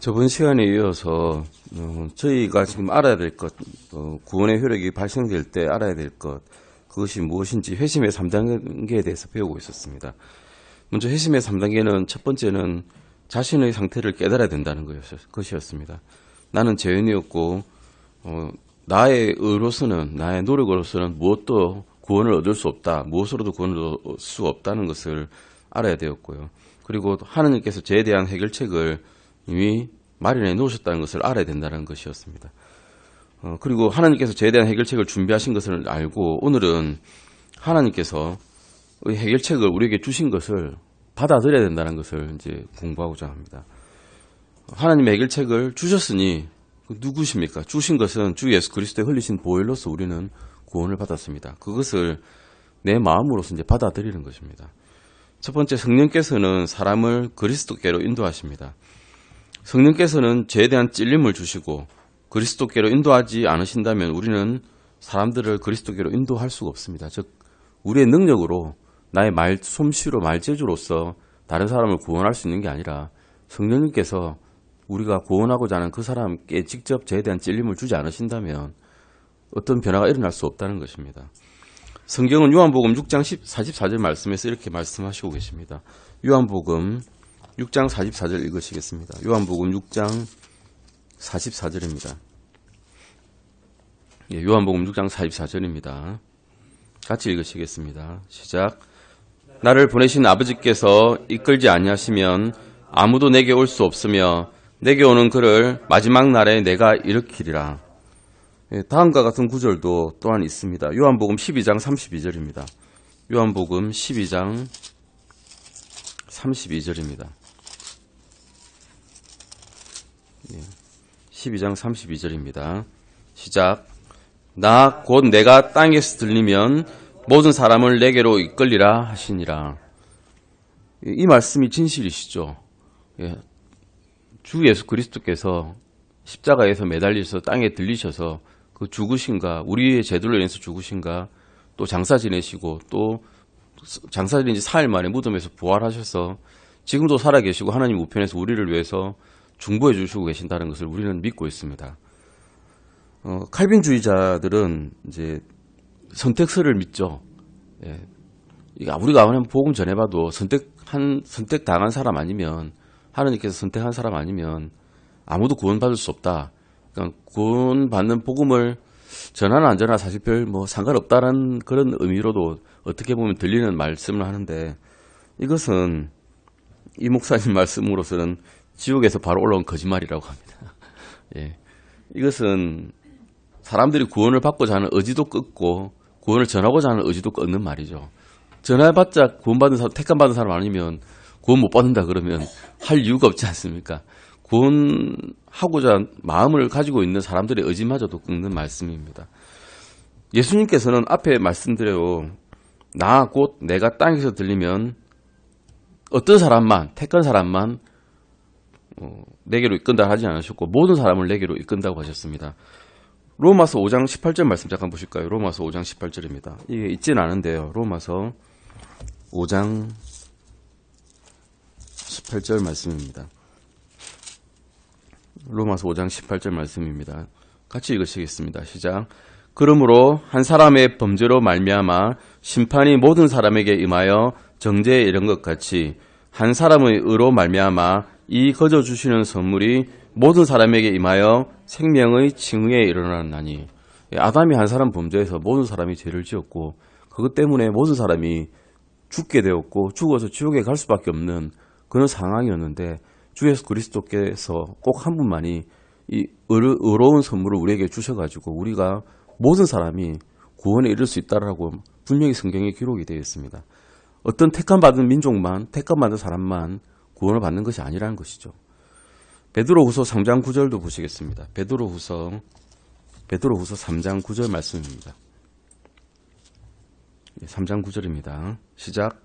저번 시간에 이어서 저희가 지금 알아야 될 것, 구원의 효력이 발생될 때 알아야 될 것, 그것이 무엇인지 회심의 3단계에 대해서 배우고 있었습니다. 먼저 회심의 3단계는 첫 번째는 자신의 상태를 깨달아야 된다는 것이었습니다. 나는 죄인이었고 나의 의로서는, 나의 노력으로서는 무엇도 구원을 얻을 수 없다, 무엇으로도 구원을 얻을 수 없다는 것을 알아야 되었고요. 그리고 하나님께서 죄에 대한 해결책을 이미 마련해 놓으셨다는 것을 알아야 된다는 것이었습니다. 그리고 하나님께서 죄에 대한 해결책을 준비하신 것을 알고 오늘은 하나님께서 해결책을 우리에게 주신 것을 받아들여야 된다는 것을 이제 공부하고자 합니다. 하나님의 해결책을 주셨으니 누구십니까? 주신 것은 주 예수 그리스도의 흘리신 보혈로서 우리는 구원을 받았습니다. 그것을 내 마음으로서 이제 받아들이는 것입니다. 첫 번째, 성령께서는 사람을 그리스도께로 인도하십니다. 성령께서는 죄에 대한 찔림을 주시고 그리스도께로 인도하지 않으신다면 우리는 사람들을 그리스도께로 인도할 수가 없습니다. 즉 우리의 능력으로 나의 솜씨로 말재주로서 다른 사람을 구원할 수 있는 게 아니라 성령님께서 우리가 구원하고자 하는 그 사람께 직접 죄에 대한 찔림을 주지 않으신다면 어떤 변화가 일어날 수 없다는 것입니다. 성경은 요한복음 6장 44절 말씀에서 이렇게 말씀하시고 계십니다. 요한복음 6장 44절 읽으시겠습니다. 요한복음 6장 44절입니다. 예, 요한복음 6장 44절입니다. 같이 읽으시겠습니다. 시작. 나를 보내신 아버지께서 이끌지 아니하시면 아무도 내게 올 수 없으며 내게 오는 그를 마지막 날에 내가 일으키리라. 예, 다음과 같은 구절도 또한 있습니다. 요한복음 12장 32절입니다. 요한복음 12장 32절입니다. 12장 32절입니다. 시작. 나 곧 내가 땅에서 들리면 모든 사람을 내게로 이끌리라 하시니라. 이 말씀이 진실이시죠. 주 예수 그리스도께서 십자가에서 매달리셔서 땅에 들리셔서 그 죽으신가, 우리의 죄들로 인해서 죽으신가, 또 장사 지내시고 또 장사 지낸 지 4일 만에 무덤에서 부활하셔서 지금도 살아계시고 하나님 우편에서 우리를 위해서 중보해 주시고 계신다는 것을 우리는 믿고 있습니다. 칼빈주의자들은 이제 선택설을 믿죠. 예. 우리가 아무리 복음 전해봐도 선택당한 사람 아니면, 하나님께서 선택한 사람 아니면 아무도 구원받을 수 없다. 그러니까 구원받는 복음을 전하나 안 전하나 사실 별 상관없다는 그런 의미로도 어떻게 보면 들리는 말씀을 하는데, 이것은 이 목사님 말씀으로서는 지옥에서 바로 올라온 거짓말이라고 합니다. 예. 이것은 사람들이 구원을 받고자 하는 의지도 끊고 구원을 전하고자 하는 의지도 끊는 말이죠. 전해봤자 구원받은 사람, 택함받은 사람 아니면 구원 못 받는다 그러면 할 이유가 없지 않습니까? 구원하고자 마음을 가지고 있는 사람들의 의지마저도 끊는 말씀입니다. 예수님께서는 앞에 말씀드려요. 나 곧 내가 땅에서 들리면 어떤 사람만, 택한 사람만 내게로 이끈다 하지 않으셨고 모든 사람을 내게로 이끈다고 하셨습니다. 로마서 5장 18절 말씀 잠깐 보실까요? 로마서 5장 18절입니다. 이게 있지는 않은데요. 로마서 5장 18절 말씀입니다. 로마서 5장 18절 말씀입니다. 같이 읽으시겠습니다. 시작. 그러므로 한 사람의 범죄로 말미암아 심판이 모든 사람에게 임하여 정죄에 이른 것 같이 한 사람의 의로 말미암아 이 거저 주시는 선물이 모든 사람에게 임하여 생명의 칭의에 일어나나니. 아담이 한 사람 범죄해서 모든 사람이 죄를 지었고 그것 때문에 모든 사람이 죽게 되었고 죽어서 지옥에 갈 수밖에 없는 그런 상황이었는데 주 예수 그리스도께서 꼭 한 분만이 이 의로운 선물을 우리에게 주셔가지고 우리가 모든 사람이 구원에 이를 수 있다라고 분명히 성경에 기록이 되어 있습니다. 어떤 택함받은 민족만, 택함받은 사람만 구원을 받는 것이 아니라는 것이죠. 베드로후서 3장 9절도 보시겠습니다. 베드로후서 3장 9절 말씀입니다. 3장 9절입니다. 시작.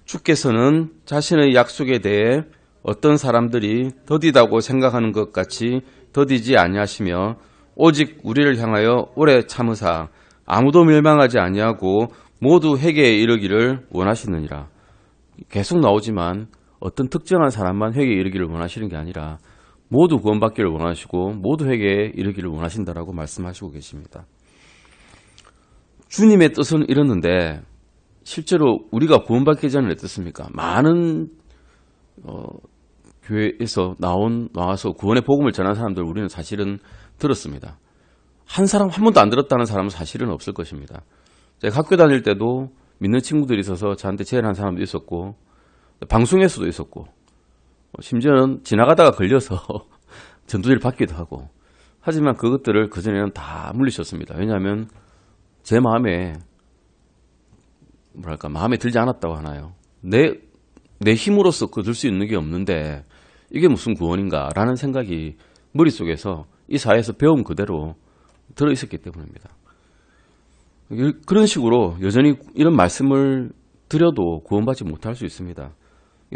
주께서는 자신의 약속에 대해 어떤 사람들이 더디다고 생각하는 것 같이 더디지 아니하시며 오직 우리를 향하여 오래 참으사 아무도 멸망하지 아니하고 모두 회개에 이르기를 원하시느니라. 계속 나오지만 어떤 특정한 사람만 회개에 이르기를 원하시는 게 아니라 모두 구원받기를 원하시고 모두 회개에 이르기를 원하신다라고 말씀하시고 계십니다. 주님의 뜻은 이렇는데 실제로 우리가 구원받기 전에 어떻습니까? 많은 교회에서 나와서 구원의 복음을 전한 사람들 우리는 사실은 들었습니다. 한 번도 안 들었다는 사람은 사실은 없을 것입니다. 제가 학교 다닐 때도 믿는 친구들이 있어서 저한테 제안한 사람도 있었고 방송에서도 있었고 심지어는 지나가다가 걸려서 전도지를 받기도 하고 하지만 그것들을 그전에는 다 물리쳤습니다. 왜냐하면 제 마음에 마음에 들지 않았다고 하나요? 내 힘으로서 거둘 수 있는 게 없는데 이게 무슨 구원인가라는 생각이 머릿속에서 이 사회에서 배움 그대로 들어있었기 때문입니다. 그런 식으로 여전히 이런 말씀을 드려도 구원받지 못할 수 있습니다.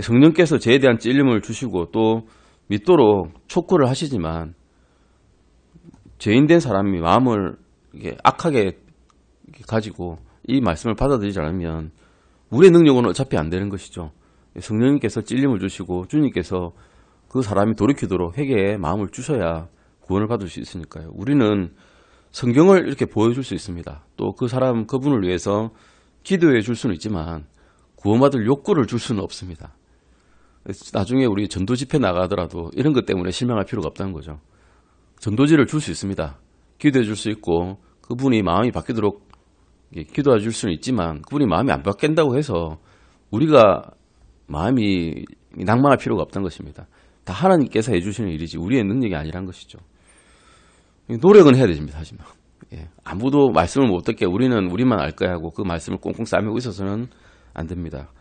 성령께서 죄에 대한 찔림을 주시고 또 믿도록 촉구를 하시지만 죄인된 사람이 마음을 악하게 가지고 이 말씀을 받아들이지 않으면 우리의 능력은 어차피 안 되는 것이죠. 성령님께서 찔림을 주시고 주님께서 그 사람이 돌이키도록 회개의 마음을 주셔야 구원을 받을 수 있으니까요. 우리는 성경을 이렇게 보여줄 수 있습니다. 또 그분을 위해서 기도해 줄 수는 있지만 구원받을 욕구를 줄 수는 없습니다. 나중에 우리 전도 집회 나가더라도 이런 것 때문에 실망할 필요가 없다는 거죠. 전도지를 줄 수 있습니다. 기도해 줄 수 있고 그분이 마음이 바뀌도록 기도해 줄 수는 있지만 그분이 마음이 안 바뀐다고 해서 우리가 마음이 낭만할 필요가 없다는 것입니다. 다 하나님께서 해주시는 일이지 우리의 능력이 아니란 것이죠. 노력은 해야 됩니다. 하지만 아무도 말씀을 못 듣게 우리는 우리만 알 거야 하고 그 말씀을 꽁꽁 싸매고 있어서는 안 됩니다.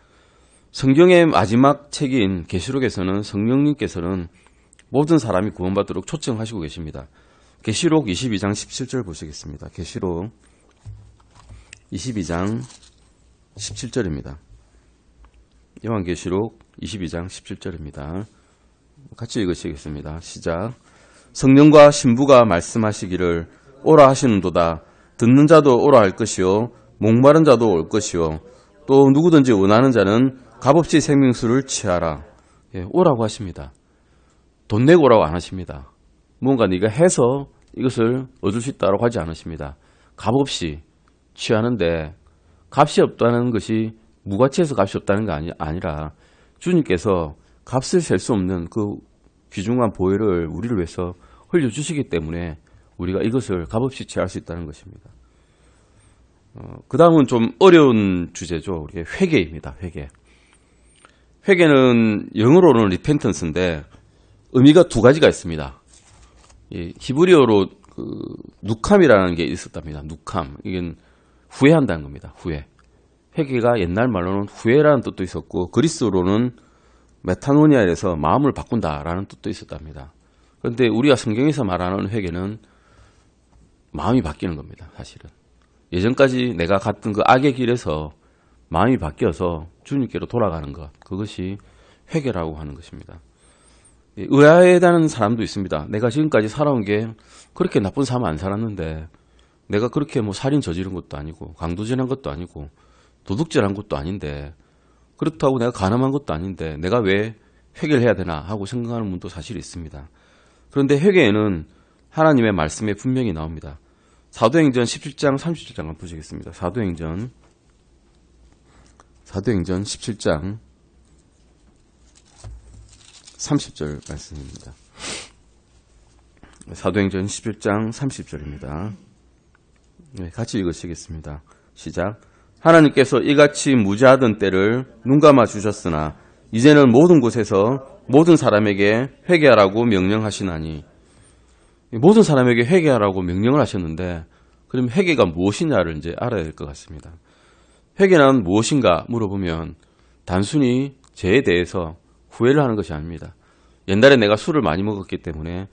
성경의 마지막 책인 계시록에서는 성령님께서는 모든 사람이 구원받도록 초청하시고 계십니다. 계시록 22장 17절 보시겠습니다. 계시록 22장 17절입니다. 요한계시록 22장 17절입니다. 같이 읽으시겠습니다. 시작. 성령과 신부가 말씀하시기를 오라 하시는도다. 듣는 자도 오라 할 것이요 목마른 자도 올 것이요 또 누구든지 원하는 자는 값없이 생명수를 취하라. 오라고 하십니다. 돈 내고 오라고 안 하십니다. 뭔가 네가 해서 이것을 얻을 수 있다고 하지 않으십니다. 값없이 취하는데 값이 없다는 것이 무가치에서 값이 없다는 게 아니라 주님께서 값을 셀 수 없는 그 귀중한 보혈을 우리를 위해서 흘려주시기 때문에 우리가 이것을 값없이 취할 수 있다는 것입니다. 그 다음은 좀 어려운 주제죠. 우리의 회개입니다. 회개. 회개는 영어로는 repentance인데 의미가 두 가지가 있습니다. 히브리어로 누캄이라는 게 있었답니다. 누캄. 이건 후회한다는 겁니다. 후회. 회개가 옛날 말로는 후회라는 뜻도 있었고 그리스어로는 메타노니아에서 마음을 바꾼다라는 뜻도 있었답니다. 그런데 우리가 성경에서 말하는 회개는 마음이 바뀌는 겁니다. 사실은. 예전까지 내가 갔던 그 악의 길에서 마음이 바뀌어서 주님께로 돌아가는 것. 그것이 회개라고 하는 것입니다. 의아해하는 사람도 있습니다. 내가 지금까지 살아온 게 그렇게 나쁜 삶 안 살았는데 내가 그렇게 살인 저지른 것도 아니고 강도질한 것도 아니고 도둑질한 것도 아닌데 그렇다고 내가 가늠한 것도 아닌데 내가 왜 회개를 해야 되나 하고 생각하는 분도 사실 있습니다. 그런데 회개에는 하나님의 말씀에 분명히 나옵니다. 사도행전 17장 30절 한번 보시겠습니다. 사도행전 17장 30절 말씀입니다. 사도행전 17장 30절입니다. 같이 읽으시겠습니다. 시작. 하나님께서 이같이 무지하던 때를 눈감아 주셨으나 이제는 모든 곳에서 모든 사람에게 회개하라고 명령하시나니. 모든 사람에게 회개하라고 명령을 하셨는데 그럼 회개가 무엇이냐를 이제 알아야 될 것 같습니다. 회개는 무엇인가 물어보면 단순히 죄에 대해서 후회를 하는 것이 아닙니다. 옛날에 내가 술을 많이 먹었기 때문에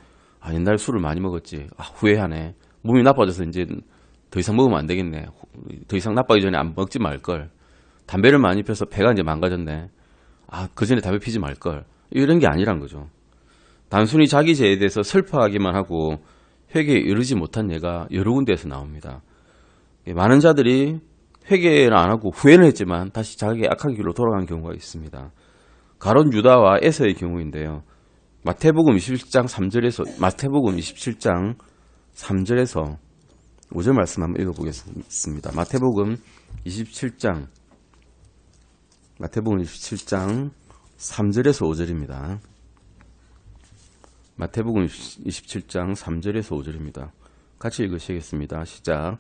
옛날에 술을 많이 먹었지. 후회하네. 몸이 나빠져서 이제 더 이상 먹으면 안 되겠네. 더 이상 나빠지기 전에 안 먹지 말걸. 담배를 많이 펴서 배가 이제 망가졌네. 그 전에 담배 피지 말걸. 이런 게 아니란 거죠. 단순히 자기 죄에 대해서 슬퍼하기만 하고 회개에 이르지 못한 예가 여러 군데에서 나옵니다. 많은 자들이 회개를 안 하고 후회를 했지만 다시 자기의 악한 길로 돌아간 경우가 있습니다. 가룟 유다와 에서의 경우인데요. 마태복음 27장 3절에서 마태복음 27장 3절에서 5절 말씀 한번 읽어보겠습니다. 마태복음 27장 3절에서 5절입니다. 마태복음 27장 3절에서 5절입니다. 같이 읽으시겠습니다. 시작.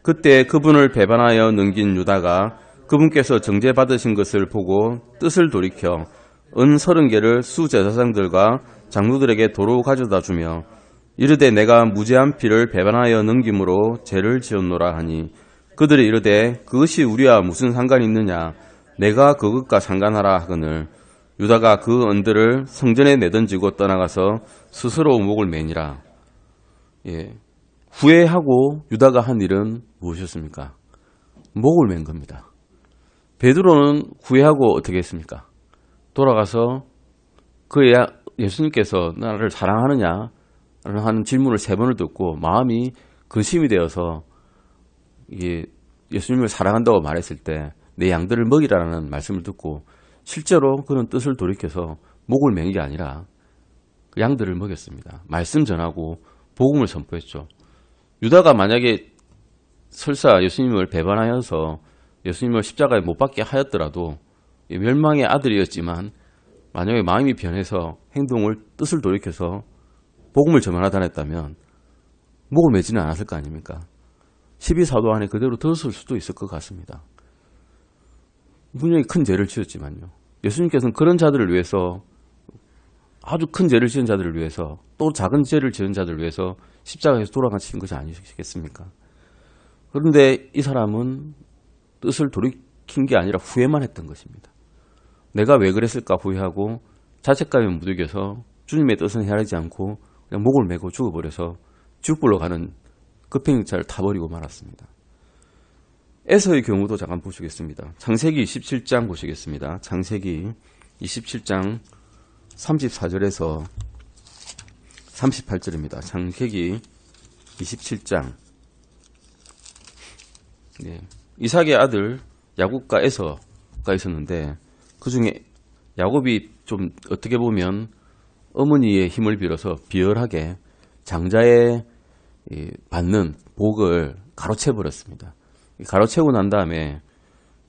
그때 그분을 배반하여 넘긴 유다가 그분께서 정죄받으신 것을 보고 뜻을 돌이켜 은 30개를 수제사장들과 장로들에게 도로 가져다 주며 이르되 내가 무죄한 피를 배반하여 넘김으로 죄를 지었노라 하니 그들이 이르되 그것이 우리와 무슨 상관이 있느냐 내가 그것과 상관하라 하거늘 유다가 그 언들을 성전에 내던지고 떠나가서 스스로 목을 매니라. 예. 후회하고 유다가 한 일은 무엇이었습니까? 목을 맨 겁니다. 베드로는 후회하고 어떻게 했습니까? 돌아가서 그의 예수님께서 나를 사랑하느냐 하는 질문을 3번을 듣고 마음이 근심이 되어서 예수님을 사랑한다고 말했을 때 내 양들을 먹이라는 말씀을 듣고 실제로 그런 뜻을 돌이켜서 목을 맨 게 아니라 양들을 먹였습니다. 말씀 전하고 복음을 선포했죠. 유다가 만약에 설사 예수님을 배반하여서 예수님을 십자가에 못 박게 하였더라도 멸망의 아들이었지만 만약에 마음이 변해서 행동을 뜻을 돌이켜서 복음을 전하다 했다면 목을 매지는 않았을 거 아닙니까? 12사도 안에 그대로 들었을 수도 있을 것 같습니다. 분명히 큰 죄를 지었지만요. 예수님께서는 그런 자들을 위해서 아주 큰 죄를 지은 자들을 위해서 또 작은 죄를 지은 자들을 위해서 십자가에서 돌아가신 것이 아니시겠습니까? 그런데 이 사람은 뜻을 돌이킨 게 아니라 후회만 했던 것입니다. 내가 왜 그랬을까 후회하고 자책감에 무뎌져서 주님의 뜻은 헤아리지 않고 그냥 목을 메고 죽어버려서 지옥불로 가는 급행차를 타버리고 말았습니다. 에서의 경우도 잠깐 보시겠습니다. 창세기 27장 보시겠습니다. 창세기 27장 34절에서 38절입니다. 창세기 27장. 네. 이삭의 아들 야곱과 에서가 있었는데 그 중에 야곱이 좀 어떻게 보면 어머니의 힘을 빌어서 비열하게 장자의 받는 복을 가로채버렸습니다. 가로채고 난 다음에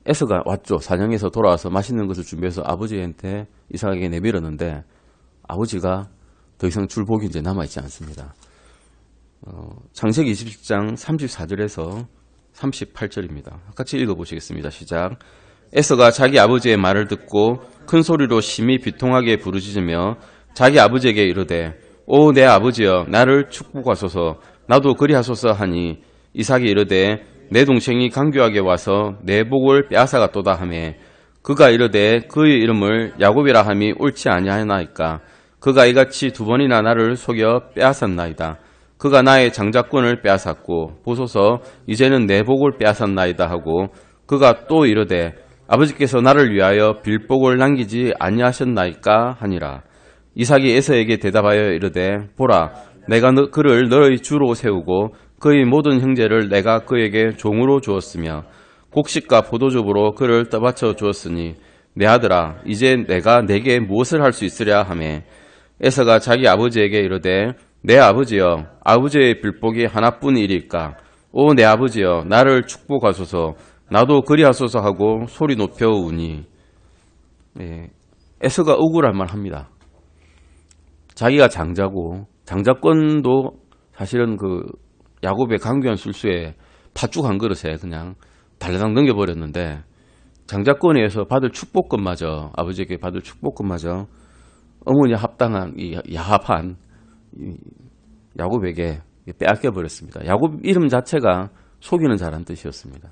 에서가 왔죠. 사냥해서 돌아와서 맛있는 것을 준비해서 아버지한테 이삭에게 내밀었는데 아버지가 더 이상 줄 복이 이제 남아있지 않습니다. 창세기 27장 34절에서 38절입니다. 같이 읽어보시겠습니다. 시작. 에서가 자기 아버지의 말을 듣고 큰 소리로 심히 비통하게 부르짖으며 자기 아버지에게 이르되 오 내 아버지여 나를 축복하소서 나도 그리하소서 하니 이삭이 이르되 내 동생이 강교하게 와서 내 복을 빼앗아갔도다 하며 그가 이르되 그의 이름을 야곱이라 함이 옳지 아니하나이까 그가 이같이 2번이나 나를 속여 빼앗았나이다. 그가 나의 장자권을 빼앗았고 보소서 이제는 내 복을 빼앗았나이다 하고 그가 또 이르되 아버지께서 나를 위하여 빌복을 남기지 아니하셨나이까 하니라. 이삭이 에서에게 대답하여 이르되 보라 내가 그를 너의 주로 세우고 그의 모든 형제를 내가 그에게 종으로 주었으며 곡식과 포도즙으로 그를 떠받쳐 주었으니 내 아들아 이제 내가 내게 무엇을 할 수 있으랴 하매 에서가 자기 아버지에게 이르되 내 아버지여 아버지의 빌복이 하나뿐이리까 오 내 아버지여 나를 축복하소서 나도 그리하소서 하고 소리 높여 우니 에서가 억울할 만합니다. 자기가 장자고 장자권도 사실은 그 야곱의 강교한 술수에 팥죽 한 그릇에 그냥 달라당 넘겨버렸는데 장자권에서 받을 축복금마저 아버지에게 받을 축복금마저 어머니 합당한 이 야합한 야곱에게 빼앗겨 버렸습니다. 야곱 이름 자체가 속이는 자란 뜻이었습니다.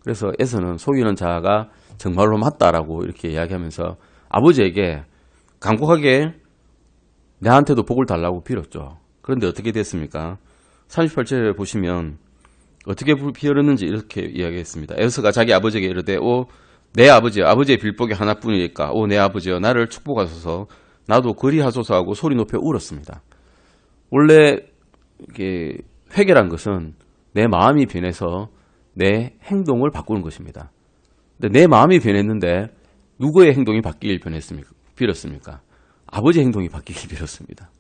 그래서 에서는 속이는 자가 정말로 맞다라고 이렇게 이야기하면서 아버지에게 간곡하게 나한테도 복을 달라고 빌었죠. 그런데 어떻게 됐습니까? 38절에 보시면 어떻게 비열었는지 이렇게 이야기했습니다. 에서가 자기 아버지에게 이르되 오 내 아버지여 아버지의 빌복이 하나뿐이니까 오 내 아버지여 나를 축복하소서 나도 그리하소서 하고 소리 높여 울었습니다. 원래 이게 회개란 것은 내 마음이 변해서 내 행동을 바꾸는 것입니다. 근데 내 마음이 변했는데 누구의 행동이 바뀌길 빌었습니까? 아버지 행동이 바뀌기 빌었습니다.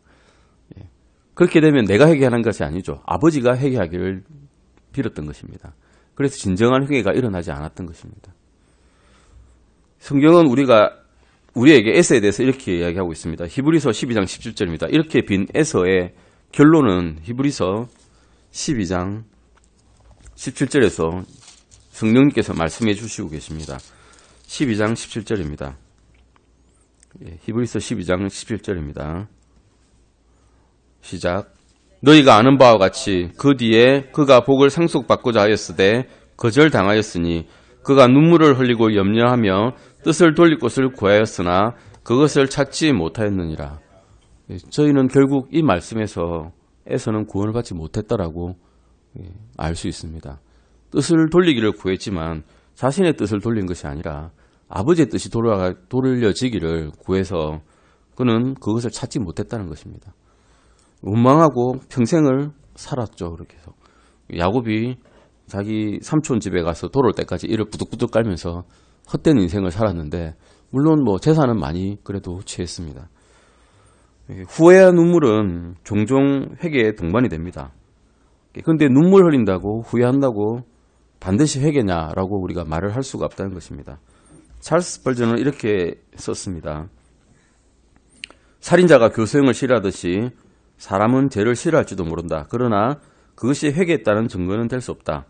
그렇게 되면 내가 회개하는 것이 아니죠. 아버지가 회개하기를 빌었던 것입니다. 그래서 진정한 회개가 일어나지 않았던 것입니다. 성경은 우리에게 에서에 대해서 이렇게 이야기하고 있습니다. 히브리서 12장 17절입니다. 이렇게 빈 에서의 결론은 히브리서 12장 17절에서 성령님께서 말씀해 주시고 계십니다. 12장 17절입니다. 히브리서 12장 17절입니다. 시작. 너희가 아는 바와 같이 그 뒤에 그가 복을 상속받고자 하였으되 거절당하였으니 그가 눈물을 흘리고 염려하며 뜻을 돌릴 곳을 구하였으나 그것을 찾지 못하였느니라. 저희는 결국 이 말씀에서 에서는 구원을 받지 못했다라고 알 수 있습니다. 뜻을 돌리기를 구했지만 자신의 뜻을 돌린 것이 아니라 아버지의 뜻이 돌려지기를 구해서 그는 그것을 찾지 못했다는 것입니다. 원망하고 평생을 살았죠. 그렇게 해서 야곱이 자기 삼촌 집에 가서 돌아올 때까지 이를 부득부득 깔면서 헛된 인생을 살았는데 물론 재산은 많이 그래도 취했습니다. 후회와 눈물은 종종 회개의 동반이 됩니다. 그런데 눈물 흘린다고 후회한다고 반드시 회개냐라고 우리가 말을 할 수가 없다는 것입니다. 찰스 스펄전은 이렇게 썼습니다. 살인자가 교수형을 싫어하듯이 사람은 죄를 싫어할지도 모른다. 그러나 그것이 회개했다는 증거는 될 수 없다.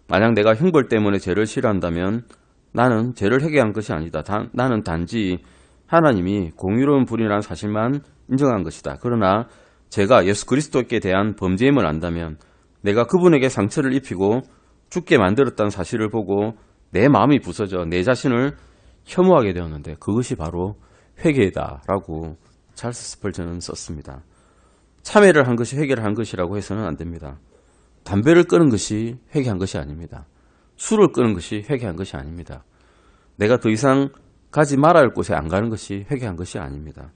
만약 내가 형벌 때문에 죄를 싫어한다면 나는 죄를 회개한 것이 아니다. 나는 단지 하나님이 공의로운 분이라는 사실만 인정한 것이다. 그러나 제가 예수 그리스도께 대한 범죄임을 안다면 내가 그분에게 상처를 입히고 죽게 만들었다는 사실을 보고 내 마음이 부서져 내 자신을 혐오하게 되었는데 그것이 바로 회개다라고 찰스 스펄전은 썼습니다. 참회를 한 것이 회개를 한 것이라고 해서는 안 됩니다. 담배를 끊은 것이 회개한 것이 아닙니다. 술을 끊은 것이 회개한 것이 아닙니다. 내가 더 이상 가지 말아야 할 곳에 안 가는 것이 회개한 것이 아닙니다.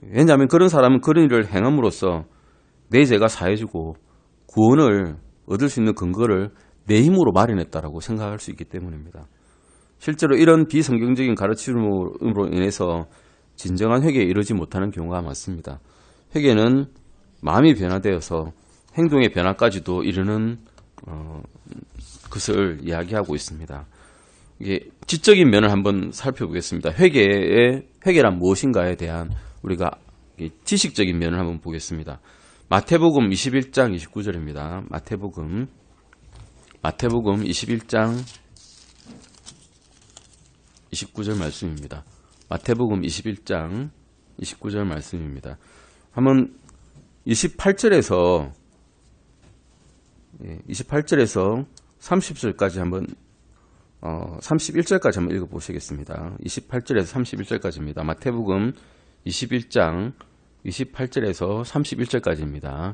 왜냐하면 그런 사람은 그런 일을 행함으로써 내 죄가 사해지고 구원을 얻을 수 있는 근거를 내 힘으로 마련했다라고 생각할 수 있기 때문입니다. 실제로 이런 비성경적인 가르침으로 인해서 진정한 회개에 이르지 못하는 경우가 많습니다. 회개는 마음이 변화되어서 행동의 변화까지도 이르는 것을 이야기하고 있습니다. 이게 지적인 면을 한번 살펴보겠습니다. 회개란 무엇인가에 대한 우리가 지식적인 면을 한번 보겠습니다. 마태복음 21장 29절입니다. 마태복음 21장 29절 말씀입니다. 마태복음 21장 29절 말씀입니다. 한번 28절에서 30절까지 한번 31절까지 한번 읽어보시겠습니다. 28절에서 31절까지입니다. 마태복음 21장 28절에서 31절까지입니다.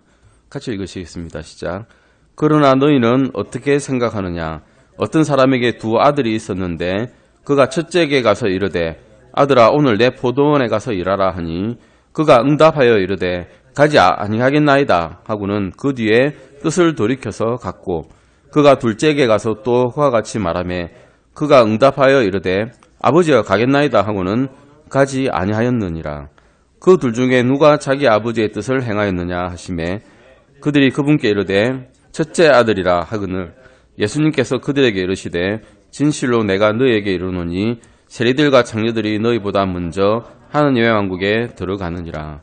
같이 읽으시겠습니다. 시작. 그러나 너희는 어떻게 생각하느냐? 어떤 사람에게 두 아들이 있었는데 그가 첫째에게 가서 이르되 아들아 오늘 내 포도원에 가서 일하라 하니 그가 응답하여 이르되 가지 아니하겠나이다 하고는 그 뒤에 뜻을 돌이켜서 갔고 그가 둘째에게 가서 또 그와 같이 말하매 그가 응답하여 이르되 아버지여 가겠나이다 하고는 가지 아니하였느니라. 그 둘 중에 누가 자기 아버지의 뜻을 행하였느냐 하시매 그들이 그분께 이르되 첫째 아들이라 하거늘 예수님께서 그들에게 이르시되 진실로 내가 너희에게 이르노니 세리들과 장녀들이 너희보다 먼저 하느님의 왕국에 들어가느니라.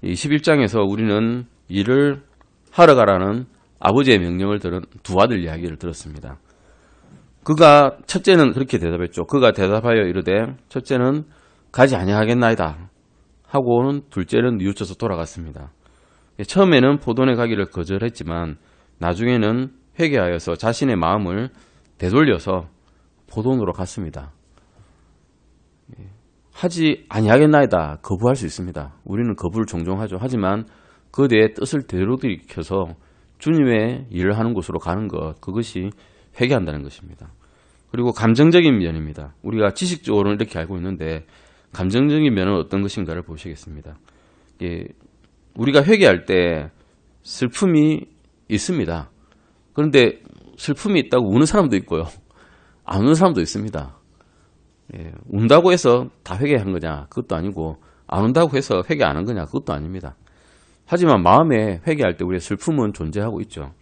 21장에서 우리는 일을 하러 가라는 아버지의 명령을 들은 두 아들 이야기를 들었습니다. 첫째는 그렇게 대답했죠. 그가 대답하여 이르되 첫째는 가지 아니하겠나이다 하고는 둘째는 뉘우쳐서 돌아갔습니다. 처음에는 포도원에 가기를 거절했지만 나중에는 회개하여서 자신의 마음을 되돌려서 포도원으로 갔습니다. 하지 아니하겠나이다 거부할 수 있습니다. 우리는 거부를 종종 하죠. 하지만 그대의 뜻을 되돌이켜서 주님의 일을 하는 곳으로 가는 것, 그것이 회개한다는 것입니다. 그리고 감정적인 면입니다. 우리가 지식적으로는 이렇게 알고 있는데 감정적인 면은 어떤 것인가를 보시겠습니다. 우리가 회개할 때 슬픔이 있습니다. 그런데 슬픔이 있다고 우는 사람도 있고요. 안 우는 사람도 있습니다. 운다고 해서 다 회개한 거냐? 그것도 아니고 안 온다고 해서 회개 안 한 거냐? 그것도 아닙니다. 하지만 마음에 회개할 때 우리의 슬픔은 존재하고 있죠.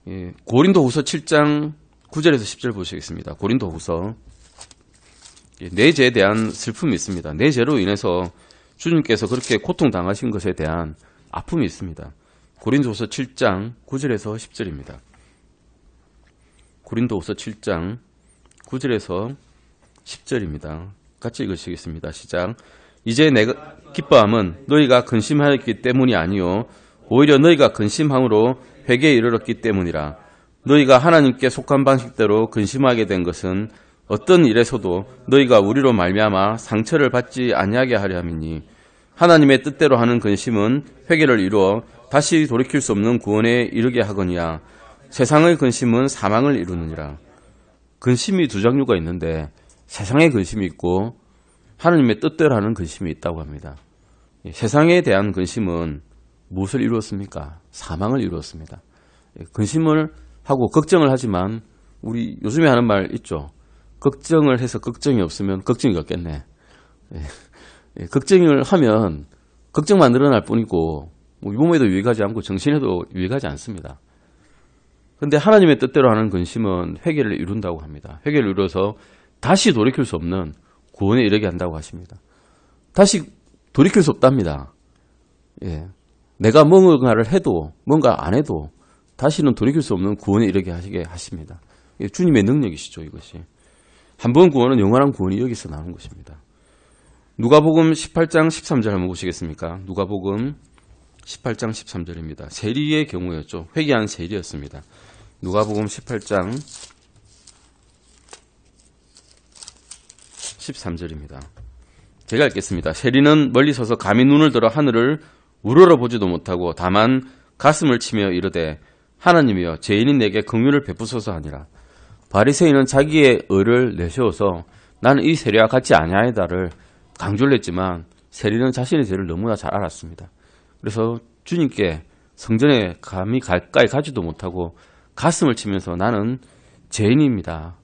예, 고린도후서 7장 9절에서 10절 보시겠습니다. 고린도후서. 내 죄에 대한 슬픔이 있습니다. 내 죄로 인해서 주님께서 그렇게 고통당하신 것에 대한 아픔이 있습니다. 고린도후서 7장 9절에서 10절입니다. 고린도후서 7장 9절에서 10절입니다. 같이 읽으시겠습니다. 시작. 이제 내가 기뻐함은 너희가 근심하였기 때문이 아니요 오히려 너희가 근심함으로 회개에 이르렀기 때문이라. 너희가 하나님께 속한 방식대로 근심하게 된 것은 어떤 일에서도 너희가 우리로 말미암아 상처를 받지 아니하게 하려 함이니 하나님의 뜻대로 하는 근심은 회개를 이루어 다시 돌이킬 수 없는 구원에 이르게 하거니와 세상의 근심은 사망을 이루느니라. 근심이 두 종류가 있는데 세상의 근심이 있고 하나님의 뜻대로 하는 근심이 있다고 합니다. 세상에 대한 근심은 무엇을 이루었습니까? 사망을 이루었습니다. 근심을 하고 걱정을 하지만 우리 요즘에 하는 말 있죠. 걱정을 해서 걱정이 없으면 걱정이 없겠네. 걱정을 하면 걱정만 늘어날 뿐이고 몸에도 유익하지 않고 정신에도 유익하지 않습니다. 그런데 하나님의 뜻대로 하는 근심은 회개를 이룬다고 합니다. 회개를 이루어서 다시 돌이킬 수 없는 구원에 이르게 한다고 하십니다. 다시 돌이킬 수 없답니다. 예. 내가 뭔가를 해도 뭔가 안 해도 다시는 돌이킬 수 없는 구원에 이르게 하시게 하십니다. 예, 주님의 능력이시죠, 이것이. 한 번 구원은 영원한 구원이 여기서 나오는 것입니다. 누가복음 18장 13절 한번 보시겠습니까? 누가복음 18장 13절입니다. 세리의 경우였죠. 회개한 세리였습니다. 누가복음 18장 13절입니다. 제가 읽겠습니다. 세리는 멀리 서서 감히 눈을 들어 하늘을 우러러보지도 못하고 다만 가슴을 치며 이르되 하나님이여 죄인인 내게 긍휼을 베푸소서 하니라. 바리새인은 자기의 의를 내세워서 나는 이 세리와 같지 아니하이다를 강조를 했지만 세리는 자신의 죄를 너무나 잘 알았습니다. 그래서 주님께 성전에 감히 가까이 가지도 못하고 가슴을 치면서 나는 죄인입니다.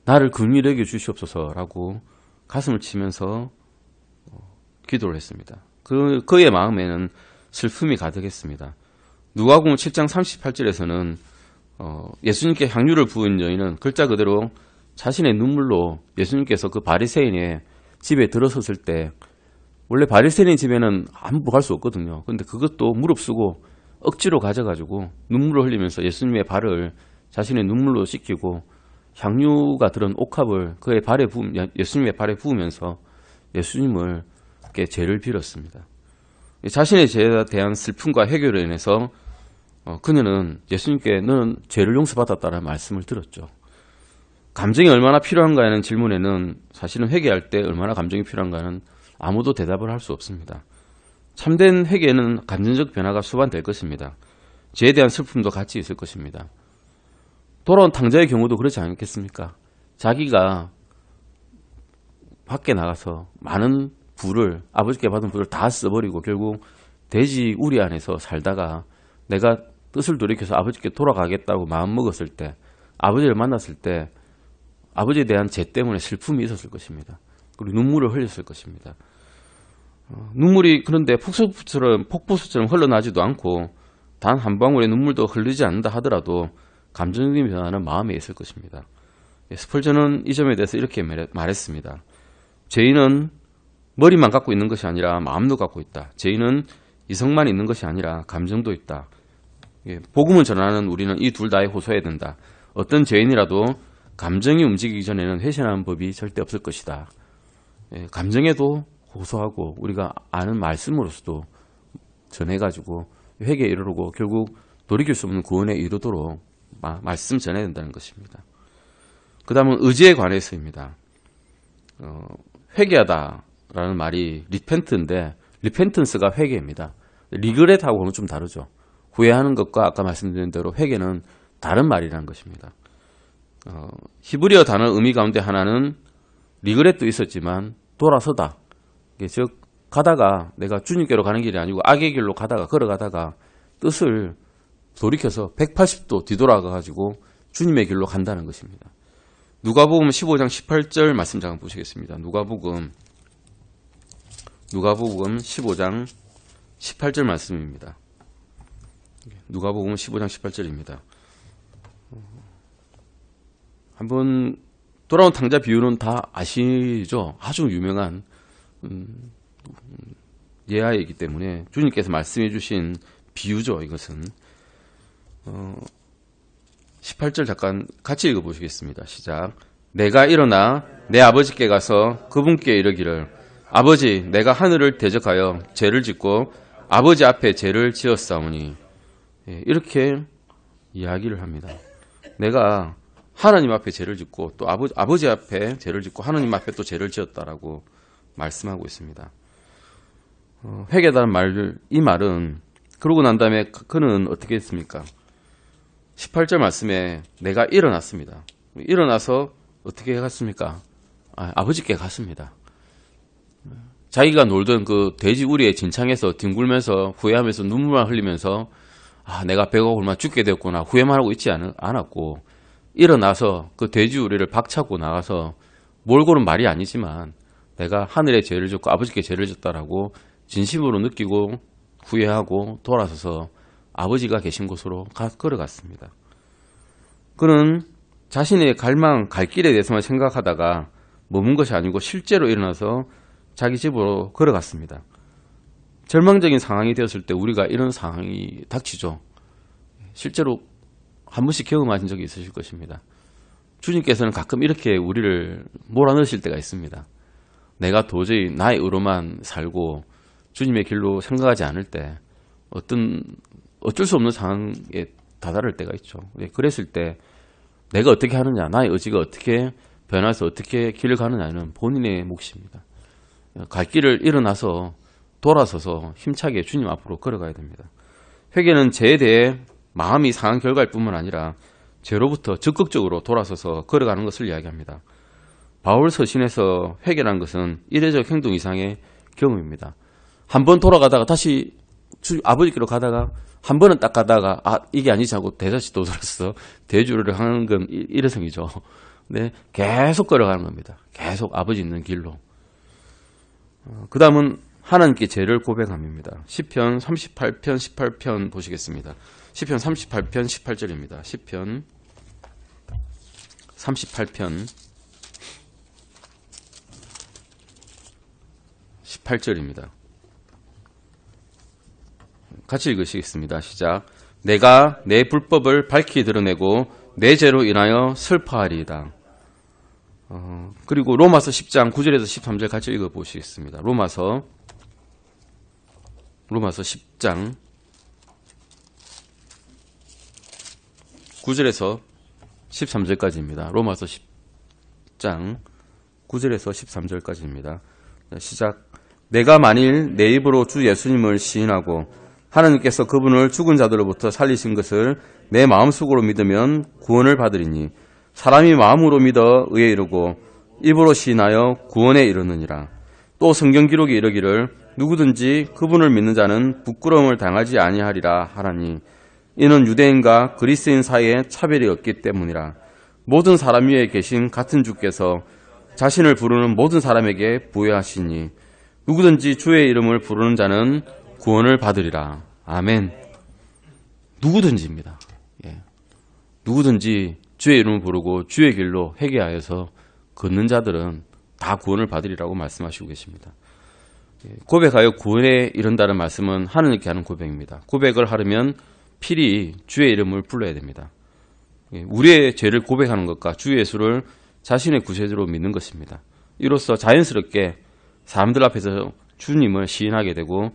나를 긍휼히 여겨 주시옵소서라고 가슴을 치면서 기도를 했습니다. 그의 마음에는 슬픔이 가득했습니다. 누가복음 7장 38절에서는 예수님께 향유를 부은 여인은 글자 그대로 자신의 눈물로 예수님께서 그 바리새인의 집에 들어섰을 때 원래 바리새인 집에는 아무도 갈 수 없거든요. 그런데 그것도 무릅쓰고 억지로 가져가지고 눈물을 흘리면서 예수님의 발을 자신의 눈물로 씻기고 향유가 들은 옥합을 그의 발에 예수님의 발에 부으면서 예수님을 죄를 빌었습니다. 자신의 죄에 대한 슬픔과 해결로 인해서 그녀는 예수님께 너는 죄를 용서받았다는 말씀을 들었죠. 감정이 얼마나 필요한가라는 질문에는 사실은 회개할 때 얼마나 감정이 필요한가는 아무도 대답을 할 수 없습니다. 참된 회개는 감정적 변화가 수반될 것입니다. 죄에 대한 슬픔도 같이 있을 것입니다. 돌아온 탕자의 경우도 그렇지 않겠습니까? 자기가 밖에 나가서 많은 부를 아버지께 받은 부를 다 써버리고 결국 돼지 우리 안에서 살다가 내가 뜻을 돌이켜서 아버지께 돌아가겠다고 마음먹었을 때 아버지를 만났을 때 아버지에 대한 죄 때문에 슬픔이 있었을 것입니다. 그리고 눈물을 흘렸을 것입니다. 눈물이 그런데 폭포수처럼 흘러나지도 않고 단 한 방울의 눈물도 흘리지 않는다 하더라도 감정적인 변화는 마음에 있을 것입니다. 스펄전은 이 점에 대해서 이렇게 말했습니다. 죄인은 머리만 갖고 있는 것이 아니라 마음도 갖고 있다. 죄인은 이성만 있는 것이 아니라 감정도 있다. 복음을 전하는 우리는 이 둘 다에 호소해야 된다. 어떤 죄인이라도 감정이 움직이기 전에는 회신하는 법이 절대 없을 것이다. 감정에도 호소하고 우리가 아는 말씀으로서도 전해가지고 회개에 이르르고 결국 돌이킬 수 없는 구원에 이르도록 말씀 전해야 된다는 것입니다. 그 다음은 의지에 관해서입니다. 회개하다라는 말이 리펜트인데 리펜턴스가 회개입니다. 리그렛하고는 좀 다르죠. 후회하는 것과 아까 말씀드린 대로 회개는 다른 말이라는 것입니다. 히브리어 단어 의미 가운데 하나는 리그렛도 있었지만 돌아서다. 즉 가다가 내가 주님께로 가는 길이 아니고 악의 길로 가다가 걸어가다가 뜻을 돌이켜서 180도 뒤돌아가가지고 주님의 길로 간다는 것입니다. 누가복음 15장 18절 말씀 잠깐 보시겠습니다. 누가복음 누가복음 15장 18절 말씀입니다. 누가복음 15장 18절입니다. 한번 돌아온 탕자 비유는 다 아시죠? 아주 유명한 예화이기 때문에 주님께서 말씀해 주신 비유죠. 이것은 18절 잠깐 같이 읽어보시겠습니다. 시작. 내가 일어나 내 아버지께 가서 그분께 이르기를 아버지 내가 하늘을 대적하여 죄를 짓고 아버지 앞에 죄를 지었사오니 이렇게 이야기를 합니다. 내가 하나님 앞에 죄를 짓고 또 아버지 앞에 죄를 짓고 하나님 앞에 또 죄를 지었다라고 말씀하고 있습니다. 회개다는 이 말은 그러고 난 다음에 그는 어떻게 했습니까? 18절 말씀에 내가 일어났습니다. 일어나서 어떻게 갔습니까? 아버지께 갔습니다. 자기가 놀던 그 돼지 우리의 진창에서 뒹굴면서 후회하면서 눈물만 흘리면서 내가 배가 굶어 죽게 되었구나 후회만 하고 있지 않았고 일어나서 그 돼지 우리를 박차고 나가서 몰고는 말이 아니지만 내가 하늘에 죄를 짓고 아버지께 죄를 짓다라고 진심으로 느끼고 후회하고 돌아서서 아버지가 계신 곳으로 걸어갔습니다. 그는 자신의 갈 길에 대해서만 생각하다가 머문 것이 아니고 실제로 일어나서 자기 집으로 걸어갔습니다. 절망적인 상황이 되었을 때 우리가 이런 상황이 닥치죠. 실제로 한 번씩 경험하신 적이 있으실 것입니다. 주님께서는 가끔 이렇게 우리를 몰아넣으실 때가 있습니다. 내가 도저히 나의 의로만 살고 주님의 길로 생각하지 않을 때 어쩔 수 없는 상황에 다다를 때가 있죠. 그랬을 때 내가 어떻게 하느냐, 나의 의지가 어떻게 변해서 어떻게 길을 가느냐는 본인의 몫입니다. 갈 길을 일어나서 돌아서서 힘차게 주님 앞으로 걸어가야 됩니다. 회개는 죄에 대해 마음이 상한 결과일 뿐만 아니라 죄로부터 적극적으로 돌아서서 걸어가는 것을 이야기합니다. 바울 서신에서 회개라는 것은 이례적 행동 이상의 경험입니다. 한 번 돌아가다가 다시 아버지께로 가다가 한 번은 딱 가다가 이게 아니지 하고 대다시 또 돌아서 대주를 하는 건 일회성이죠. 네, 계속 걸어가는 겁니다. 계속 아버지 있는 길로. 그 다음은 하나님께 죄를 고백함입니다. 시편 38편 18편 보시겠습니다. 시편 38편 18절입니다. 시편 38편 18절입니다. 같이 읽으시겠습니다. 시작. 내가 내 불법을 밝히 드러내고 내 죄로 인하여 슬퍼하리이다. 그리고 로마서 10장 9절에서 13절 같이 읽어보시겠습니다. 로마서 10장 9절에서 13절까지입니다. 로마서 10장 9절에서 13절까지입니다. 시작. 내가 만일 내 입으로 주 예수님을 시인하고 하나님께서 그분을 죽은 자들로부터 살리신 것을 내 마음속으로 믿으면 구원을 받으리니 사람이 마음으로 믿어 의에 이르고 입으로 시인하여 구원에 이르느니라. 또 성경 기록이 이르기를 누구든지 그분을 믿는 자는 부끄러움을 당하지 아니하리라 하라니 이는 유대인과 그리스인 사이에 차별이 없기 때문이라. 모든 사람 위에 계신 같은 주께서 자신을 부르는 모든 사람에게 부여하시니 누구든지 주의 이름을 부르는 자는 구원을 받으리라. 아멘. 누구든지입니다. 누구든지 주의 이름을 부르고 주의 길로 회개하여서 걷는 자들은 다 구원을 받으리라고 말씀하시고 계십니다. 고백하여 구원에 이른다는 말씀은 하느님께 하는 고백입니다. 고백을 하려면 필히 주의 이름을 불러야 됩니다. 우리의 죄를 고백하는 것과 주 예수를 자신의 구세주로 믿는 것입니다. 이로써 자연스럽게 사람들 앞에서 주님을 시인하게 되고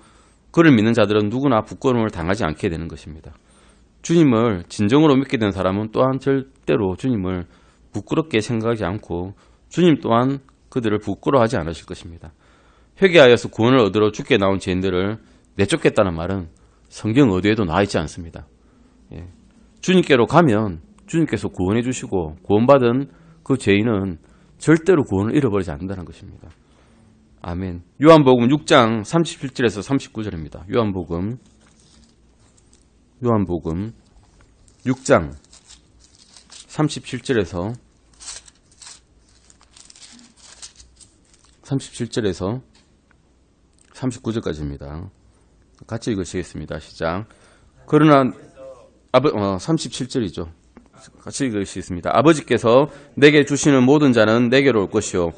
그를 믿는 자들은 누구나 부끄러움을 당하지 않게 되는 것입니다. 주님을 진정으로 믿게 된 사람은 또한 절대로 주님을 부끄럽게 생각하지 않고 주님 또한 그들을 부끄러워하지 않으실 것입니다. 회개하여서 구원을 얻으러 주께 나온 죄인들을 내쫓겠다는 말은 성경 어디에도 나와 있지 않습니다. 주님께로 가면 주님께서 구원해 주시고 구원받은 그 죄인은 절대로 구원을 잃어버리지 않는다는 것입니다. 아멘. 요한복음 6장 37절에서 39절입니다. 요한복음 6장 37절에서 37절에서 39절까지입니다. 같이 읽으시겠습니다. 시작. 그러나 37절이죠. 같이 읽으시겠습니다. 아버지께서 내게 주시는 모든 자는 내게로 올 것이요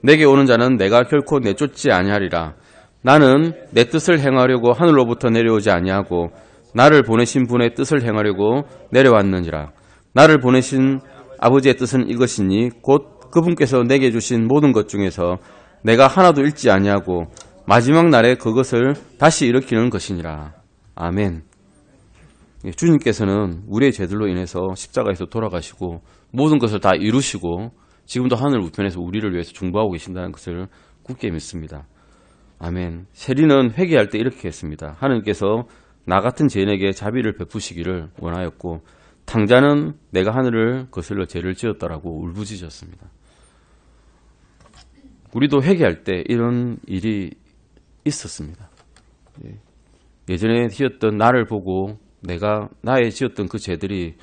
내게 오는 자는 내가 결코 내쫓지 아니하리라. 나는 내 뜻을 행하려고 하늘로부터 내려오지 아니하고 나를 보내신 분의 뜻을 행하려고 내려왔느니라. 나를 보내신 아버지의 뜻은 이것이니 곧 그분께서 내게 주신 모든 것 중에서 내가 하나도 잃지 아니하고 마지막 날에 그것을 다시 일으키는 것이니라. 아멘. 주님께서는 우리의 죄들로 인해서 십자가에서 돌아가시고 모든 것을 다 이루시고 지금도 하늘 우편에서 우리를 위해서 중보하고 계신다는 것을 굳게 믿습니다. 아멘. 세리는 회개할 때 이렇게 했습니다. 하나님께서 나 같은 죄인에게 자비를 베푸시기를 원하였고 탕자는 내가 하늘을 거슬러 죄를 지었다라고 울부짖었습니다. 우리도 회개할 때 이런 일이 있었습니다. 예전에 지었던 나를 보고 내가 나의 지었던 그 죄들이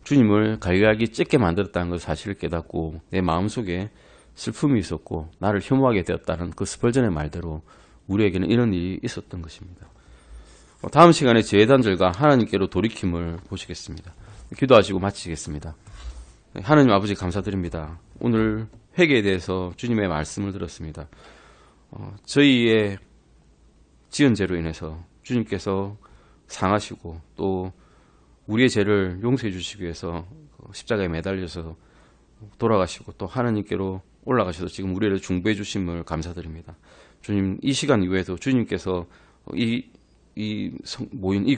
주님을 갈갈기 찢게 만들었다는 걸 사실을 깨닫고 내 마음속에 슬픔이 있었고 나를 혐오하게 되었다는 그 스펄전의 말대로 우리에게는 이런 일이 있었던 것입니다. 다음 시간에 제단절과 하나님께로 돌이킴을 보시겠습니다. 기도하시고 마치겠습니다. 하나님 아버지 감사드립니다. 오늘 회개에 대해서 주님의 말씀을 들었습니다. 저희의 지은 죄로 인해서 주님께서 상하시고 또 우리의 죄를 용서해 주시기 위해서 십자가에 매달려서 돌아가시고 또 하나님께로 올라가셔서 지금 우리를 중보해 주심을 감사드립니다. 주님, 이 시간 이후에도 주님께서 이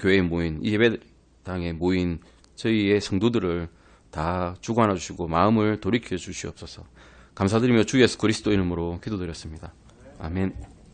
교회에 모인 이 예배당에 모인 저희의 성도들을 다 주관해 주시고 마음을 돌이켜 주시옵소서. 감사드리며 주 예수 그리스도 이름으로 기도드렸습니다. 아멘.